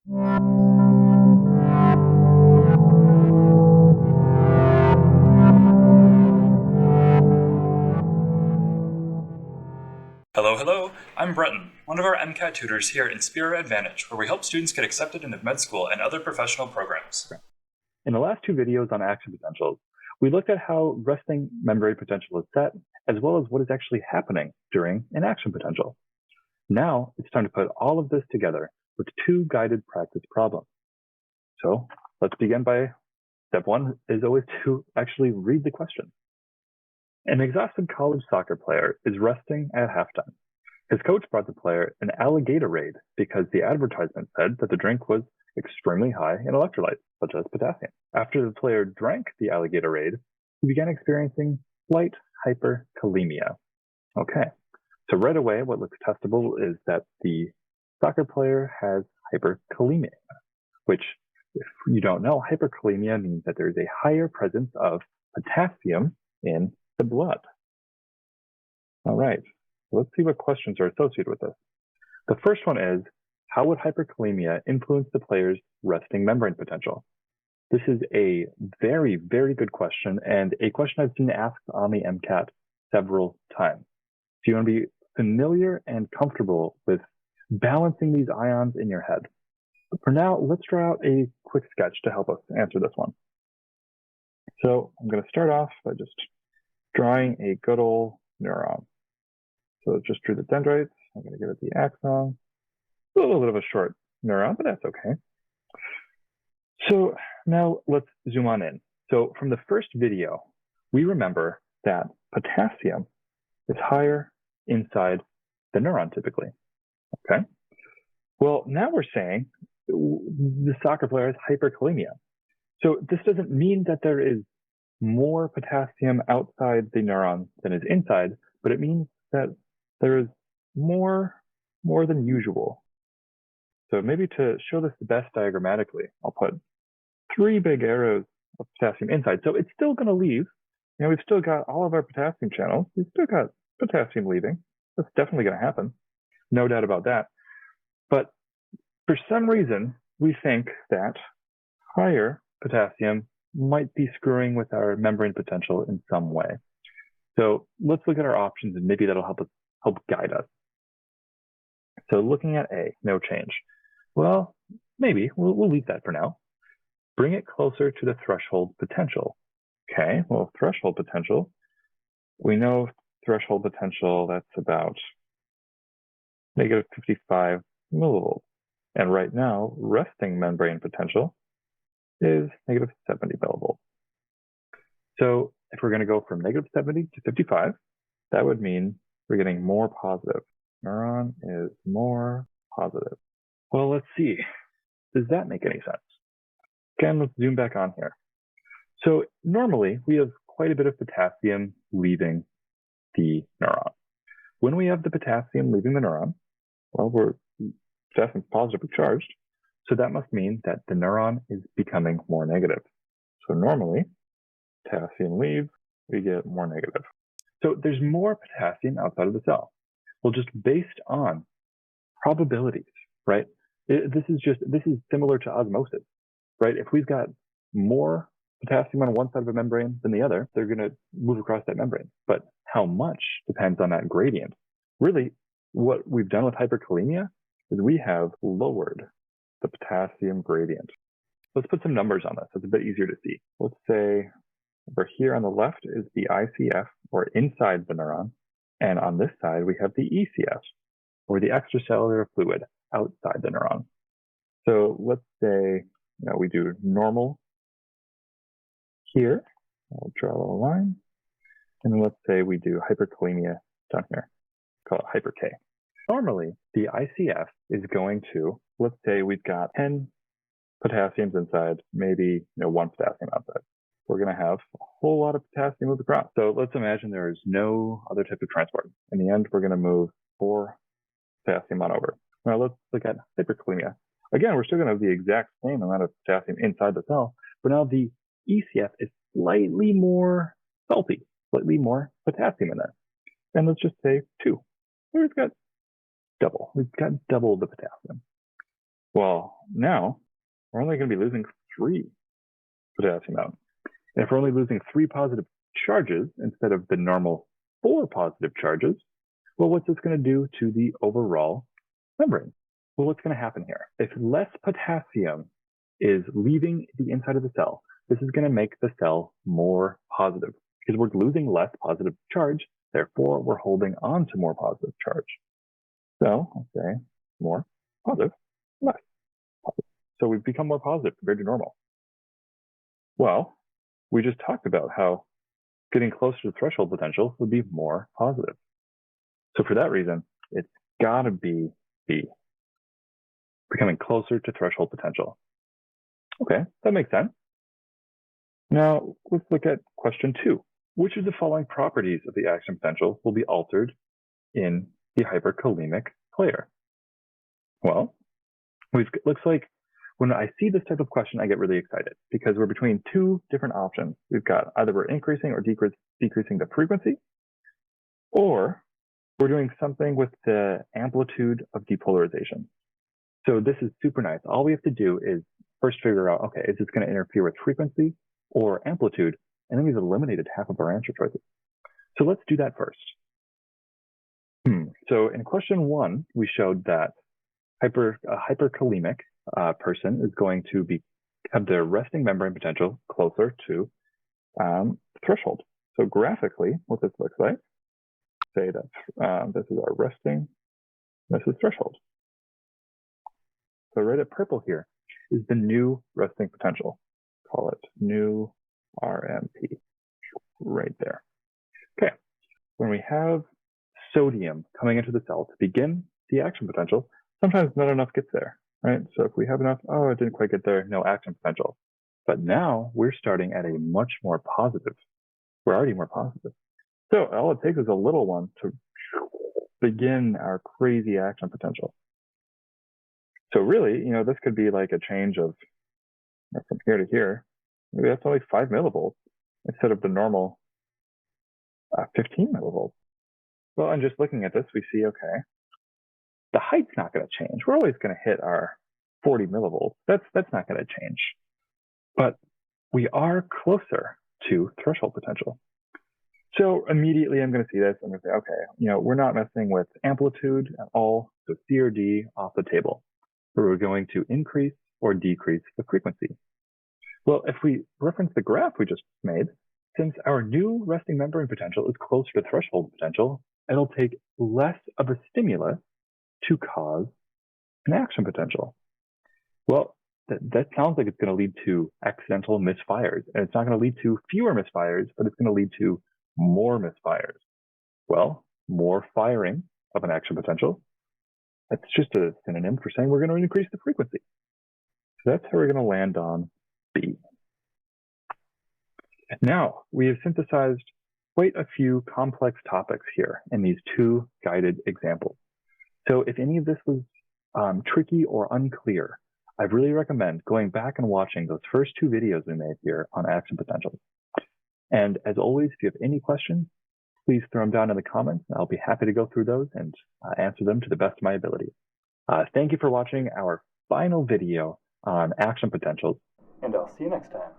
Hello, I'm Breton, one of our MCAT tutors here at Inspira Advantage, where we help students get accepted into med school and other professional programs. In the last two videos on action potentials, we looked at how resting membrane potential is set, as well as what is actually happening during an action potential. Now it's time to put all of this together with two guided practice problems. So let's begin by step one is always to actually read the question. An exhausted college soccer player is resting at halftime. His coach brought the player an Alligatorade because the advertisement said that the drink was extremely high in electrolytes, such as potassium. After the player drank the Alligatorade, he began experiencing slight hyperkalemia. Okay, so right away, what looks testable is that the soccer player has hyperkalemia, which, if you don't know, hyperkalemia means that there is a higher presence of potassium in the blood. All right, let's see what questions are associated with this. The first one is, how would hyperkalemia influence the player's resting membrane potential? This is a very, very good question, and a question I've seen asked on the MCAT several times. So you want to be familiar and comfortable with balancing these ions in your head. But for now, let's draw out a quick sketch to help us answer this one. So I'm going to start off by just drawing a good old neuron. So just drew the dendrites. I'm going to give it the axon. A little bit of a short neuron, but that's okay. So now let's zoom on in. So from the first video, we remember that potassium is higher inside the neuron typically. Okay. Well, now we're saying the soccer player has hyperkalemia. So this doesn't mean that there is more potassium outside the neuron than is inside, but it means that there is more than usual. So maybe to show this the best diagrammatically, I'll put 3 big arrows of potassium inside. So it's still going to leave. You know, we've still got all of our potassium channels. We've still got potassium leaving. That's definitely going to happen. No doubt about that. But for some reason, we think that higher potassium might be screwing with our membrane potential in some way. So let's look at our options, and maybe that'll help guide us. So looking at A, no change. Well, maybe we'll leave that for now. Bring it closer to the threshold potential. Okay, well, threshold potential, we know threshold potential, that's about negative 55 millivolts. And right now, resting membrane potential is negative 70 millivolts. So if we're going to go from negative 70 to 55, that would mean we're getting more positive. Neuron is more positive. Well, let's see. Does that make any sense? Again, let's zoom back on here. So normally we have quite a bit of potassium leaving the neuron. When we have the potassium leaving the neuron, well, we're potassium positively charged. So that must mean that the neuron is becoming more negative. So normally, potassium leaves, we get more negative. So there's more potassium outside of the cell. Well, just based on probabilities, right? This is similar to osmosis, right? If we've got more potassium on one side of a membrane than the other, they're going to move across that membrane. But how much depends on that gradient. Really, what we've done with hyperkalemia is we have lowered the potassium gradient. Let's put some numbers on this. It's a bit easier to see. Let's say over here on the left is the ICF, or inside the neuron. And on this side, we have the ECF, or the extracellular fluid, outside the neuron. So let's say we do normal here. I'll draw a little line. And then let's say we do hyperkalemia down here. Call it hyper K. Normally, the ICF is going to, let's say we've got 10 potassiums inside, maybe 1 potassium outside. We're going to have a whole lot of potassium move across. So let's imagine there is no other type of transport. In the end, we're going to move 4 potassium on over. Now let's look at hyperkalemia. Again, we're still going to have the exact same amount of potassium inside the cell, but now the ECF is slightly more salty, slightly more potassium in there. And let's just say 2. We've got double. We've got double the potassium. Well, now we're only going to be losing 3 potassium ions. And if we're only losing 3 positive charges instead of the normal 4 positive charges, well, what's this going to do to the overall membrane? Well, what's going to happen here? If less potassium is leaving the inside of the cell, this is going to make the cell more positive because we're losing less positive charge. Therefore, we're holding on to more positive charge. So I'll say more positive, less positive. So we've become more positive compared to normal. Well, we just talked about how getting closer to threshold potential would be more positive. So for that reason, it's got to be B, becoming closer to threshold potential. Okay, that makes sense. Now, let's look at question 2. Which of the following properties of the action potential will be altered in the hyperkalemic player? Well, looks like when I see this type of question, I get really excited because we're between 2 different options. We've got either we're increasing or decreasing the frequency, or we're doing something with the amplitude of depolarization. So this is super nice. All we have to do is first figure out, okay, is this going to interfere with frequency or amplitude? And then we've eliminated half of our answer choices. So let's do that first. So in question 1, we showed that a hyperkalemic person is going to have their resting membrane potential closer to threshold. So graphically, what this looks like, say that this is our resting, this is threshold. So right at purple here is the new resting potential. Call it new RMP, right there. Okay, when we have sodium coming into the cell to begin the action potential, sometimes not enough gets there, right? So if we have enough, oh, it didn't quite get there, no action potential. But now we're starting at a much more positive. We're already more positive. So all it takes is a little one to begin our crazy action potential. So really, this could be like a change of from here to here. Maybe that's only 5 millivolts instead of the normal 15 millivolts. Well, and just looking at this, we see, okay, the height's not going to change. We're always going to hit our 40 millivolts. That's not going to change. But we are closer to threshold potential. So immediately I'm going to see this. I'm going to say, okay, we're not messing with amplitude at all. So C or D off the table. We're going to increase or decrease the frequency. Well, if we reference the graph we just made, since our new resting membrane potential is closer to threshold potential, it'll take less of a stimulus to cause an action potential. Well, that sounds like it's going to lead to accidental misfires. And it's not going to lead to fewer misfires, but it's going to lead to more misfires. Well, more firing of an action potential, that's just a synonym for saying we're going to increase the frequency. So that's how we're going to land on B. Now, we have synthesized quite a few complex topics here in these 2 guided examples. So if any of this was tricky or unclear, I really recommend going back and watching those first 2 videos we made here on action potentials. And as always, if you have any questions, please throw them down in the comments. I'll be happy to go through those and answer them to the best of my ability. Thank you for watching our final video on action potentials, and I'll see you next time.